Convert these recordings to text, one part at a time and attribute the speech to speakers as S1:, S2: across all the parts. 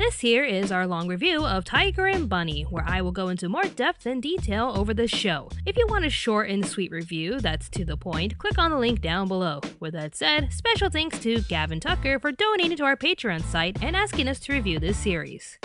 S1: This here is our long review of Tiger and Bunny, where I will go into more depth and detail over the show. If you want a short and sweet review that's to the point, click on the link down below. With that said, special thanks to Gavin Tucker for donating to our Patreon site and asking us to review this series.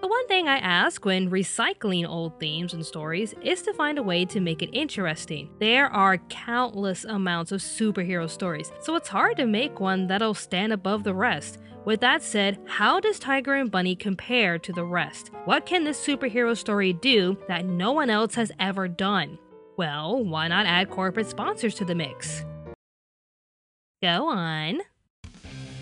S1: The one thing I ask when recycling old themes and stories is to find a way to make it interesting. There are countless amounts of superhero stories, so it's hard to make one that'll stand above the rest. With that said, how does Tiger and Bunny compare to the rest? What can this superhero story do that no one else has ever done? Well, why not add corporate sponsors to the mix? Go on.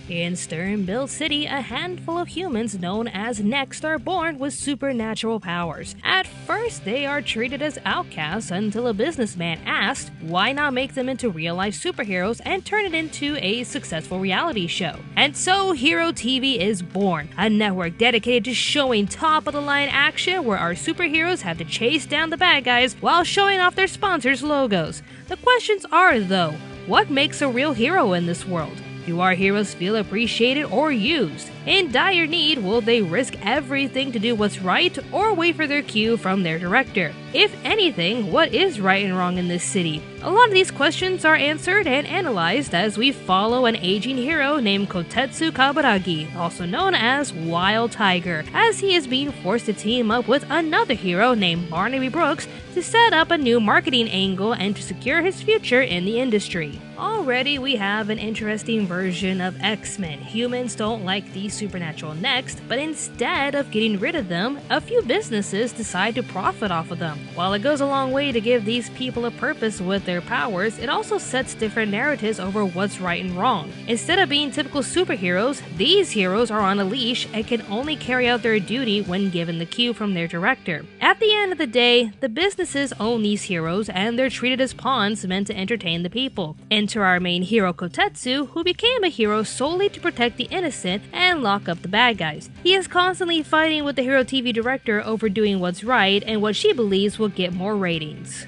S1: In Sternbill City, a handful of humans known as Next are born with supernatural powers. At first, they are treated as outcasts until a businessman asked, why not make them into real-life superheroes and turn it into a successful reality show? And so Hero TV is born, a network dedicated to showing top-of-the-line action where our superheroes have to chase down the bad guys while showing off their sponsors' logos. The questions are, though, what makes a real hero in this world? Do our heroes feel appreciated or used? In dire need, will they risk everything to do what's right or wait for their cue from their director? If anything, what is right and wrong in this city? A lot of these questions are answered and analyzed as we follow an aging hero named Kotetsu Kaburagi, also known as Wild Tiger, as he is being forced to team up with another hero named Barnaby Brooks to set up a new marketing angle and to secure his future in the industry. Already we have an interesting version of X-Men. Humans don't like these supernatural Next, but instead of getting rid of them, a few businesses decide to profit off of them. While it goes a long way to give these people a purpose with their powers, it also sets different narratives over what's right and wrong. Instead of being typical superheroes, these heroes are on a leash and can only carry out their duty when given the cue from their director. At the end of the day, the businesses own these heroes and they're treated as pawns meant to entertain the people. Enter our main hero Kotetsu, who became a hero solely to protect the innocent and lock up the bad guys. He is constantly fighting with the Hero TV director over doing what's right and what she believes will get more ratings.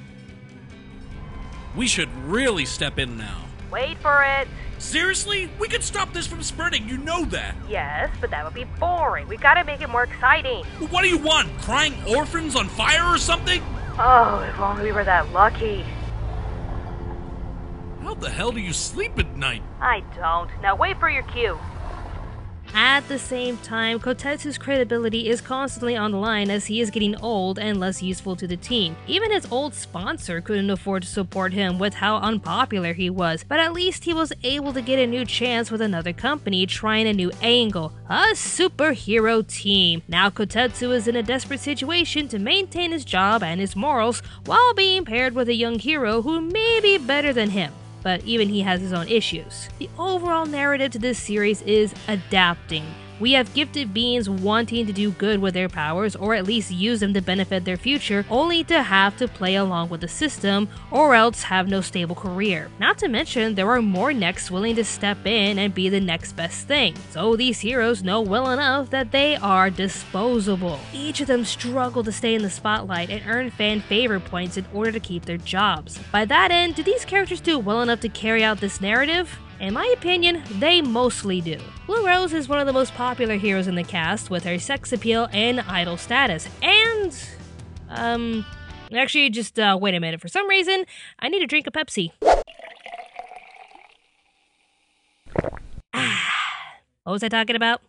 S2: We should really step in now.
S3: Wait for it.
S2: Seriously? We could stop this from spreading, you know that.
S3: Yes, but that would be boring. We gotta make it more exciting.
S2: What do you want? Crying orphans on fire or something?
S3: Oh, if only we were that lucky.
S2: How the hell do you sleep at night?
S3: I don't. Now wait for your cue.
S1: At the same time, Kotetsu's credibility is constantly on the line as he is getting old and less useful to the team. Even his old sponsor couldn't afford to support him with how unpopular he was, but at least he was able to get a new chance with another company trying a new angle, a superhero team. Now Kotetsu is in a desperate situation to maintain his job and his morals while being paired with a young hero who may be better than him, but even he has his own issues. The overall narrative to this series is adapting. We have gifted beings wanting to do good with their powers, or at least use them to benefit their future, only to have to play along with the system, or else have no stable career. Not to mention, there are more Next willing to step in and be the next best thing. So these heroes know well enough that they are disposable. Each of them struggle to stay in the spotlight and earn fan favor points in order to keep their jobs. By that end, do these characters do well enough to carry out this narrative? In my opinion, they mostly do. Blue Rose is one of the most popular heroes in the cast with her sex appeal and idol status, and actually just wait a minute, for some reason I need to drink a Pepsi. What was I talking about?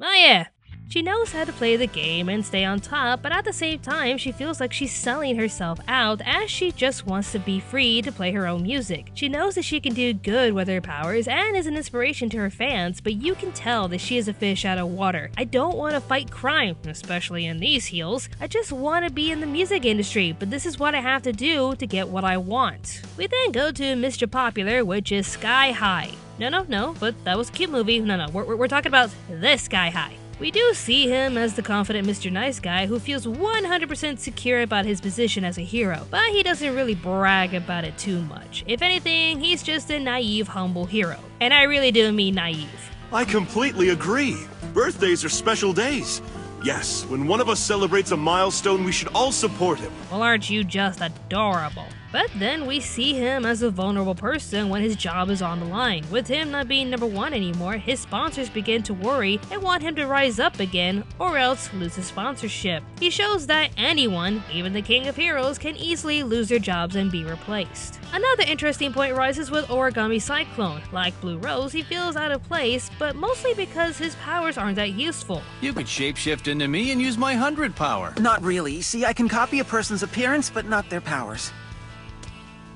S1: Oh yeah. She knows how to play the game and stay on top, but at the same time, she feels like she's selling herself out as she just wants to be free to play her own music. She knows that she can do good with her powers and is an inspiration to her fans, but you can tell that she is a fish out of water. I don't want to fight crime, especially in these heels. I just want to be in the music industry, but this is what I have to do to get what I want. We then go to Mr. Popular, which is Sky High. No, but that was a cute movie. No, we're talking about this Sky High. We do see him as the confident Mr. Nice Guy who feels 100% secure about his position as a hero, but he doesn't really brag about it too much. If anything, he's just a naive, humble hero. And I really do mean naive.
S4: I completely agree. Birthdays are special days. Yes, when one of us celebrates a milestone, we should all support him.
S1: Well, aren't you just adorable? But then we see him as a vulnerable person when his job is on the line. With him not being number one anymore, his sponsors begin to worry and want him to rise up again or else lose his sponsorship. He shows that anyone, even the King of Heroes, can easily lose their jobs and be replaced. Another interesting point rises with Origami Cyclone. Like Blue Rose, he feels out of place, but mostly because his powers aren't that useful.
S5: You could shapeshift into me and use my 100 power.
S6: Not really. See, I can copy a person's appearance, but not their powers.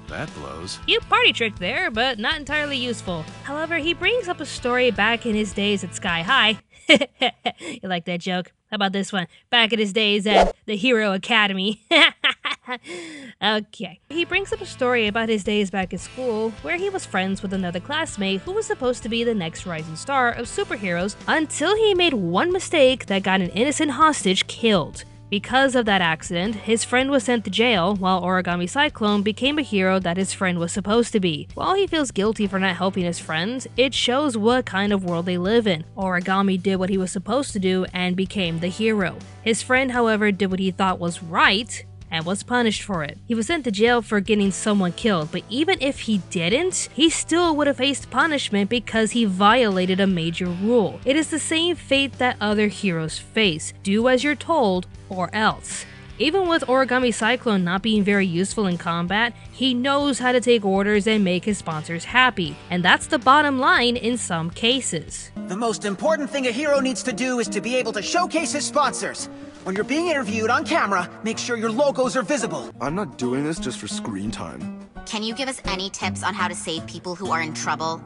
S5: That blows.
S1: You party trick there, but not entirely useful. However, he brings up a story back in his days at Sky High. You like that joke? How about this one? Back in his days at the Hero Academy. Okay. He brings up a story about his days back at school where he was friends with another classmate who was supposed to be the next rising star of superheroes until he made one mistake that got an innocent hostage killed. Because of that accident, his friend was sent to jail, while Origami Cyclone became a hero that his friend was supposed to be. While he feels guilty for not helping his friends, it shows what kind of world they live in. Origami did what he was supposed to do and became the hero. His friend, however, did what he thought was right and was punished for it. He was sent to jail for getting someone killed, but even if he didn't, he still would have faced punishment because he violated a major rule. It is the same fate that other heroes face. Do as you're told, or else. Even with Origami Cyclone not being very useful in combat, he knows how to take orders and make his sponsors happy, and that's the bottom line in some cases.
S6: The most important thing a hero needs to do is to be able to showcase his sponsors. When you're being interviewed on camera, make sure your logos are visible.
S4: I'm not doing this just for screen time.
S7: Can you give us any tips on how to save people who are in trouble?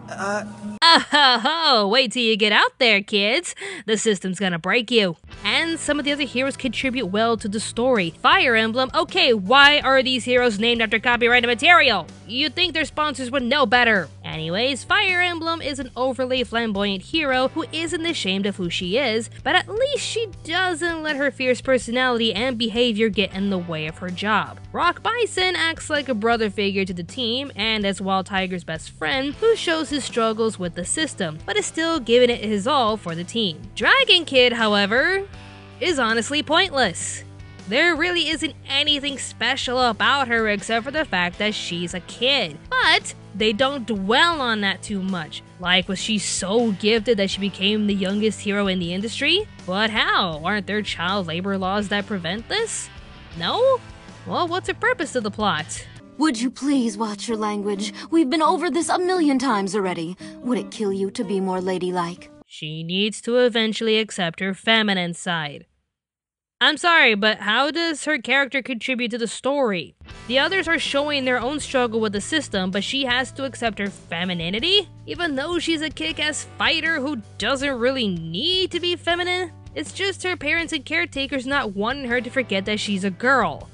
S1: Oh, wait till you get out there, kids. The system's gonna break you. And some of the other heroes contribute well to the story. Fire Emblem, okay, why are these heroes named after copyrighted material? You'd think their sponsors would know better. Anyways, Fire Emblem is an overly flamboyant hero who isn't ashamed of who she is, but at least she doesn't let her fierce personality and behavior get in the way of her job. Rock Bison acts like a brother figure to the team and as Wild Tiger's best friend who shows his struggles with the system, but is still giving it his all for the team. Dragon Kid, however, is honestly pointless. There really isn't anything special about her except for the fact that she's a kid. But they don't dwell on that too much. Like, was she so gifted that she became the youngest hero in the industry? But how? Aren't there child labor laws that prevent this? No? Well, what's the purpose of the plot?
S8: Would you please watch your language? We've been over this a million times already. Would it kill you to be more ladylike?
S1: She needs to eventually accept her feminine side. I'm sorry, but how does her character contribute to the story? The others are showing their own struggle with the system, but she has to accept her femininity? Even though she's a kick-ass fighter who doesn't really need to be feminine? It's just her parents and caretakers not wanting her to forget that she's a girl.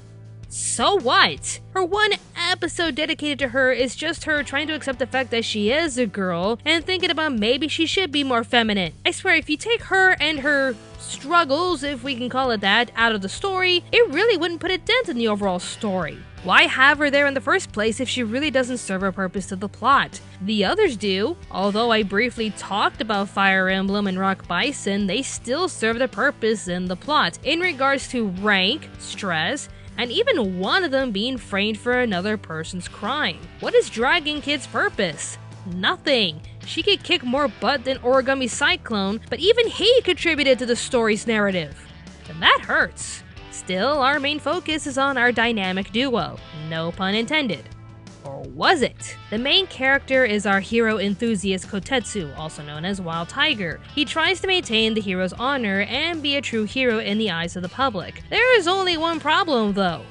S1: So what? Her one episode dedicated to her is just her trying to accept the fact that she is a girl and thinking about maybe she should be more feminine. I swear, if you take her and her struggles, if we can call it that, out of the story, it really wouldn't put a dent in the overall story. Why have her there in the first place if she really doesn't serve a purpose to the plot? The others do. Although I briefly talked about Fire Emblem and Rock Bison, they still serve the purpose in the plot in regards to rank, stress, and even one of them being framed for another person's crime. What is Dragon Kid's purpose? Nothing. She could kick more butt than Origami Cyclone, but even he contributed to the story's narrative. And that hurts. Still, our main focus is on our dynamic duo. No pun intended. Or was it? The main character is our hero enthusiast Kotetsu, also known as Wild Tiger. He tries to maintain the hero's honor and be a true hero in the eyes of the public. There is only one problem though.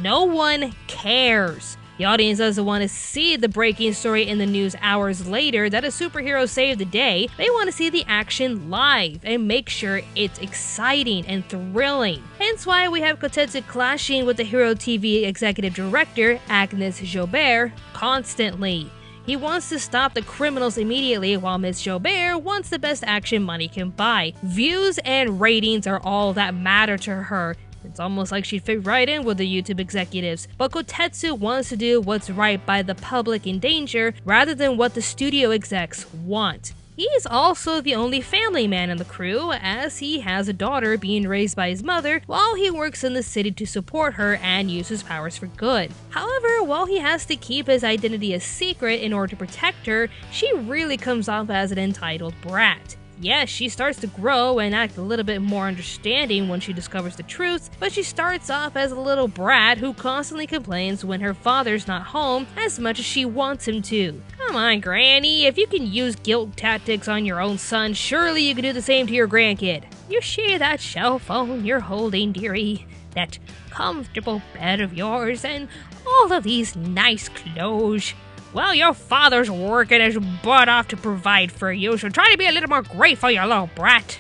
S1: No one cares. The audience doesn't want to see the breaking story in the news hours later that a superhero saved the day. They want to see the action live and make sure it's exciting and thrilling. Hence why we have Kotetsu clashing with the Hero TV executive director, Agnes Jobert, constantly. He wants to stop the criminals immediately, while Ms. Jobert wants the best action money can buy. Views and ratings are all that matter to her. It's almost like she'd fit right in with the YouTube executives, but Kotetsu wants to do what's right by the public in danger rather than what the studio execs want. He's also the only family man in the crew, as he has a daughter being raised by his mother while he works in the city to support her and use his powers for good. However, while he has to keep his identity a secret in order to protect her, she really comes off as an entitled brat. Yes, she starts to grow and act a little bit more understanding when she discovers the truth, but she starts off as a little brat who constantly complains when her father's not home as much as she wants him to. Come on, Granny, if you can use guilt tactics on your own son, surely you can do the same to your grandkid. You see that cell phone you're holding, dearie? That comfortable bed of yours and all of these nice clothes? Well, your father's working his butt off to provide for you, so try to be a little more grateful, you little brat.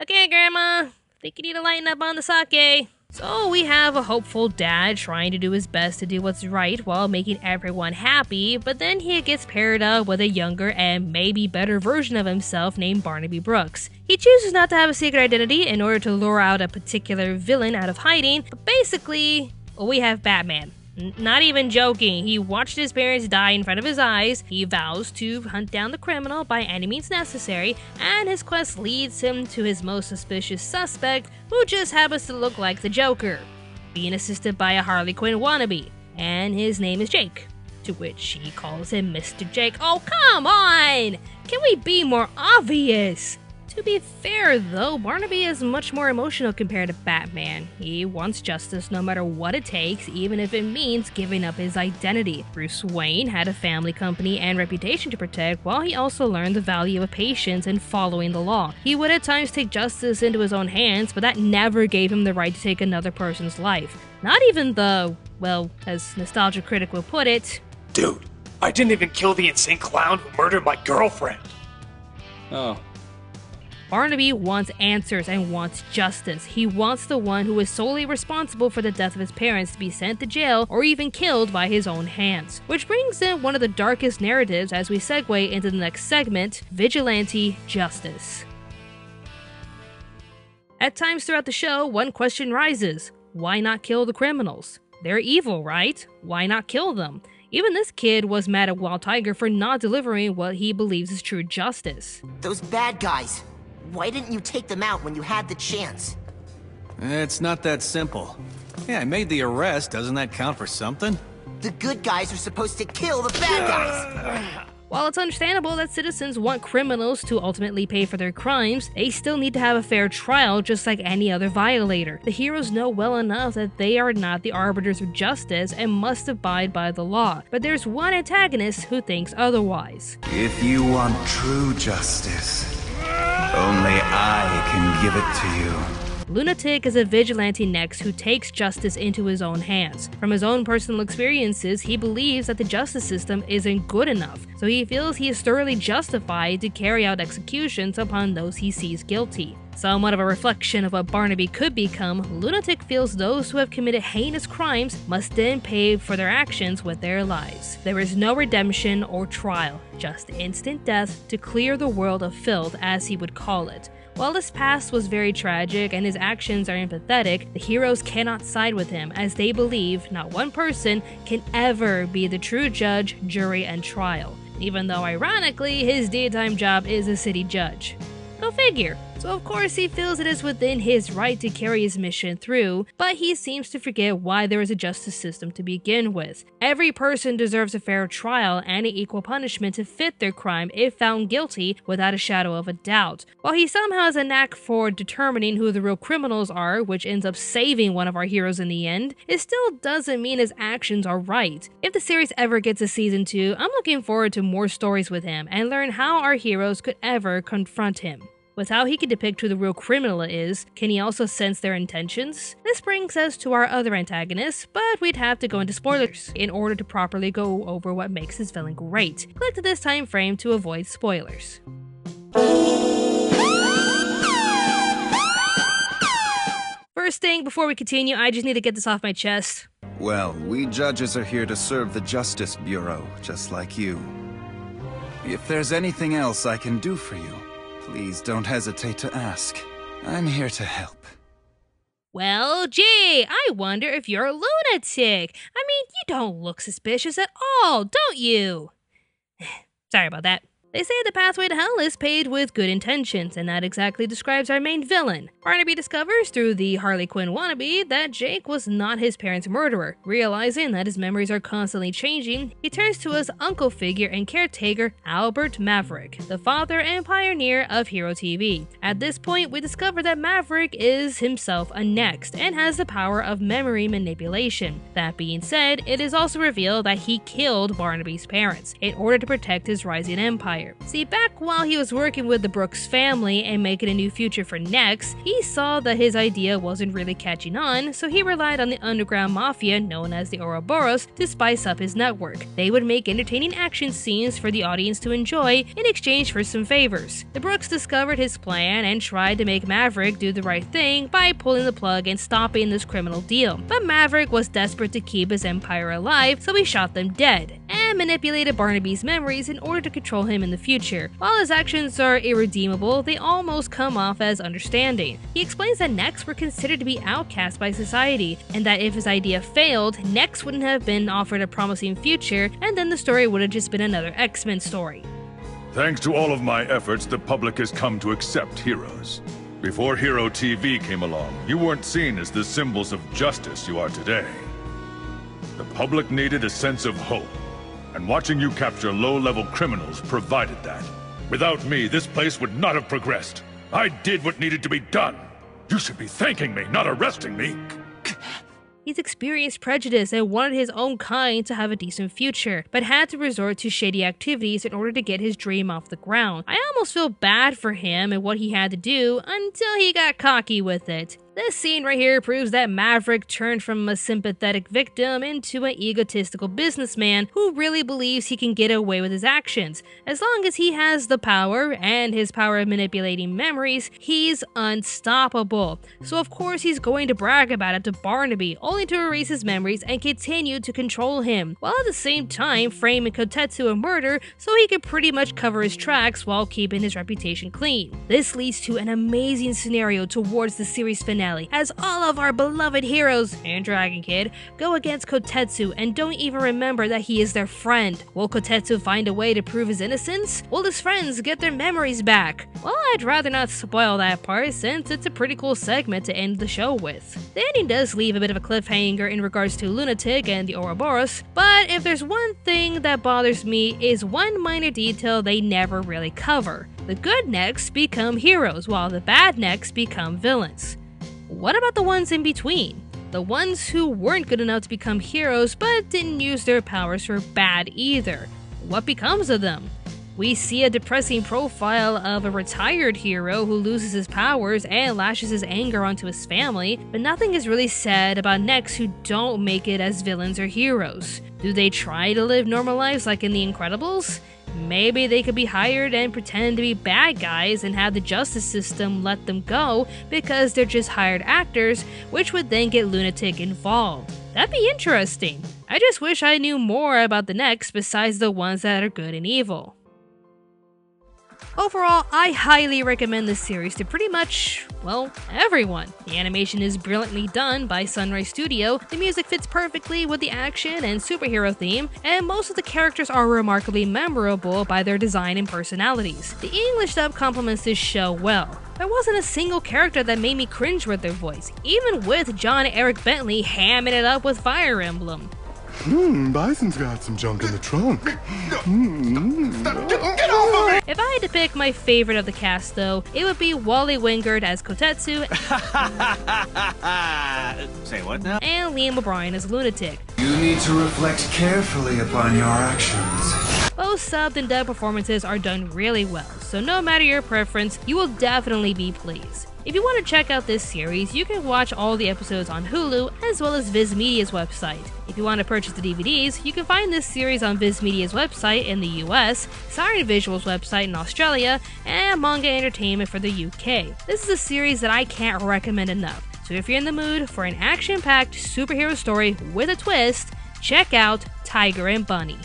S1: Okay, Grandma, think you need to lighten up on the sake. So we have a hopeful dad trying to do his best to do what's right while making everyone happy, but then he gets paired up with a younger and maybe better version of himself named Barnaby Brooks. He chooses not to have a secret identity in order to lure out a particular villain out of hiding, but basically, we have Batman. Not even joking, he watched his parents die in front of his eyes, he vows to hunt down the criminal by any means necessary, and his quest leads him to his most suspicious suspect, who just happens to look like the Joker, being assisted by a Harley Quinn wannabe, and his name is Jake, to which he calls him Mr. Jake. Oh, come on! Can we be more obvious? To be fair though, Barnaby is much more emotional compared to Batman. He wants justice no matter what it takes, even if it means giving up his identity. Bruce Wayne had a family company and reputation to protect, while he also learned the value of patience and following the law. He would at times take justice into his own hands, but that never gave him the right to take another person's life. Not even the, well, as Nostalgia Critic will put it,
S9: dude, I didn't even kill the insane clown who murdered my girlfriend.
S5: Oh.
S1: Barnaby wants answers and wants justice. He wants the one who is solely responsible for the death of his parents to be sent to jail or even killed by his own hands. Which brings in one of the darkest narratives as we segue into the next segment, Vigilante Justice. At times throughout the show, one question rises: why not kill the criminals? They're evil, right? Why not kill them? Even this kid was mad at Wild Tiger for not delivering what he believes is true justice.
S6: Those bad guys. Why didn't you take them out when you had the chance?
S5: It's not that simple. Yeah, I made the arrest. Doesn't that count for something?
S6: The good guys are supposed to kill the bad guys!
S1: While it's understandable that citizens want criminals to ultimately pay for their crimes, they still need to have a fair trial just like any other violator. The heroes know well enough that they are not the arbiters of justice and must abide by the law, but there's one antagonist who thinks otherwise.
S10: If you want true justice, only I can give it to you.
S1: Lunatic is a vigilante next who takes justice into his own hands. From his own personal experiences, he believes that the justice system isn't good enough, so he feels he is thoroughly justified to carry out executions upon those he sees guilty. Somewhat of a reflection of what Barnaby could become, Lunatic feels those who have committed heinous crimes must then pay for their actions with their lives. There is no redemption or trial, just instant death to clear the world of filth, as he would call it. While his past was very tragic and his actions are empathetic, the heroes cannot side with him, as they believe not one person can ever be the true judge, jury, and trial, even though ironically his daytime job is a city judge. Go figure. So of course he feels it is within his right to carry his mission through, but he seems to forget why there is a justice system to begin with. Every person deserves a fair trial and an equal punishment to fit their crime if found guilty without a shadow of a doubt. While he somehow has a knack for determining who the real criminals are, which ends up saving one of our heroes in the end, it still doesn't mean his actions are right. If the series ever gets a season 2, I'm looking forward to more stories with him and learn how our heroes could ever confront him. With how he can depict who the real criminal is, can he also sense their intentions? This brings us to our other antagonists, but we'd have to go into spoilers in order to properly go over what makes his villain great. Click to this time frame to avoid spoilers. First thing, before we continue, I just need to get this off my chest.
S10: Well, we judges are here to serve the Justice Bureau, just like you. If there's anything else I can do for you, please don't hesitate to ask. I'm here to help.
S1: Well, gee, I wonder if you're a lunatic. I mean, you don't look suspicious at all, don't you? Sorry about that. They say the pathway to hell is paved with good intentions, and that exactly describes our main villain. Barnaby discovers through the Harley Quinn wannabe that Jake was not his parents' murderer. Realizing that his memories are constantly changing, he turns to his uncle figure and caretaker, Albert Maverick, the father and pioneer of Hero TV. At this point, we discover that Maverick is himself a Next and has the power of memory manipulation. That being said, it is also revealed that he killed Barnaby's parents in order to protect his rising empire. See, back while he was working with the Brooks family and making a new future for Next, he saw that his idea wasn't really catching on, so he relied on the underground mafia known as the Ouroboros to spice up his network. They would make entertaining action scenes for the audience to enjoy in exchange for some favors. The Brooks discovered his plan and tried to make Maverick do the right thing by pulling the plug and stopping this criminal deal. But Maverick was desperate to keep his empire alive, so he shot them dead and manipulated Barnaby's memories in order to control him in the future. While his actions are irredeemable, they almost come off as understanding. He explains that Next were considered to be outcast by society, and that if his idea failed, Next wouldn't have been offered a promising future, and then the story would have just been another X-Men story.
S11: Thanks to all of my efforts, the public has come to accept heroes. Before Hero TV came along, you weren't seen as the symbols of justice you are today. The public needed a sense of hope, and watching you capture low-level criminals provided that. Without me, this place would not have progressed. I did what needed to be done. You should be thanking me, not arresting me.
S1: He's experienced prejudice and wanted his own kind to have a decent future, but had to resort to shady activities in order to get his dream off the ground. I almost feel bad for him and what he had to do until he got cocky with it. This scene right here proves that Maverick turned from a sympathetic victim into an egotistical businessman who really believes he can get away with his actions. As long as he has the power and his power of manipulating memories, he's unstoppable. So of course he's going to brag about it to Barnaby, only to erase his memories and continue to control him, while at the same time framing Kotetsu a murder so he could pretty much cover his tracks while keeping his reputation clean. This leads to an amazing scenario towards the series finale, as all of our beloved heroes and Dragon Kid go against Kotetsu and don't even remember that he is their friend. Will Kotetsu find a way to prove his innocence? Will his friends get their memories back? Well, I'd rather not spoil that part since it's a pretty cool segment to end the show with. The ending does leave a bit of a cliffhanger in regards to Lunatic and the Ouroboros, but if there's one thing that bothers me is one minor detail they never really cover. The good Next become heroes while the bad Next become villains. What about the ones in between? The ones who weren't good enough to become heroes but didn't use their powers for bad either. What becomes of them? We see a depressing profile of a retired hero who loses his powers and lashes his anger onto his family, but nothing is really said about Next who don't make it as villains or heroes. Do they try to live normal lives like in The Incredibles? Maybe they could be hired and pretend to be bad guys and have the justice system let them go because they're just hired actors, which would then get Lunatic involved. That'd be interesting. I just wish I knew more about the Next besides the ones that are good and evil. Overall, I highly recommend this series to pretty much, well, everyone. The animation is brilliantly done by Sunrise Studio, the music fits perfectly with the action and superhero theme, and most of the characters are remarkably memorable by their design and personalities. The English dub complements this show well. There wasn't a single character that made me cringe with their voice, even with John Eric Bentley hamming it up with Fire Emblem.
S12: Bison's got some junk in the trunk.
S3: Get off of me!
S1: If I had to pick my favorite of the cast though, it would be Wally Wingard as Kotetsu
S5: Say what now?
S1: and Liam O'Brien as Lunatic.
S10: You need to reflect carefully upon your actions.
S1: Both subbed and dubbed performances are done really well, so no matter your preference, you will definitely be pleased. If you want to check out this series, you can watch all the episodes on Hulu as well as Viz Media's website. If you want to purchase the DVDs, you can find this series on Viz Media's website in the US, Siren Visuals website in Australia, and Manga Entertainment for the UK. This is a series that I can't recommend enough, so if you're in the mood for an action-packed superhero story with a twist, check out Tiger and Bunny.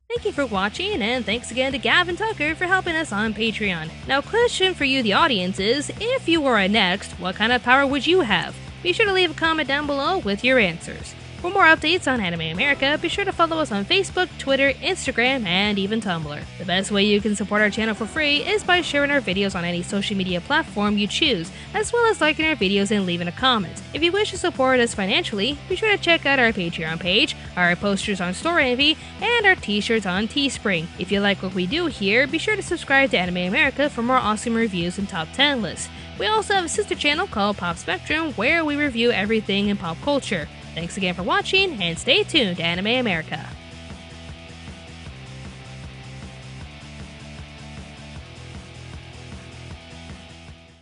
S1: Thank you for watching, and thanks again to Gavin Tucker for helping us on Patreon. Now, question for you, the audience, is if you were a Next, what kind of power would you have? Be sure to leave a comment down below with your answers. For more updates on Anime America, be sure to follow us on Facebook, Twitter, Instagram, and even Tumblr. The best way you can support our channel for free is by sharing our videos on any social media platform you choose, as well as liking our videos and leaving a comment. If you wish to support us financially, be sure to check out our Patreon page, our posters on Store Envy, and our t-shirts on Teespring. If you like what we do here, be sure to subscribe to Anime America for more awesome reviews and top 10 lists. We also have a sister channel called Pop Spectrum where we review everything in pop culture. Thanks again for watching, and stay tuned to Anime America.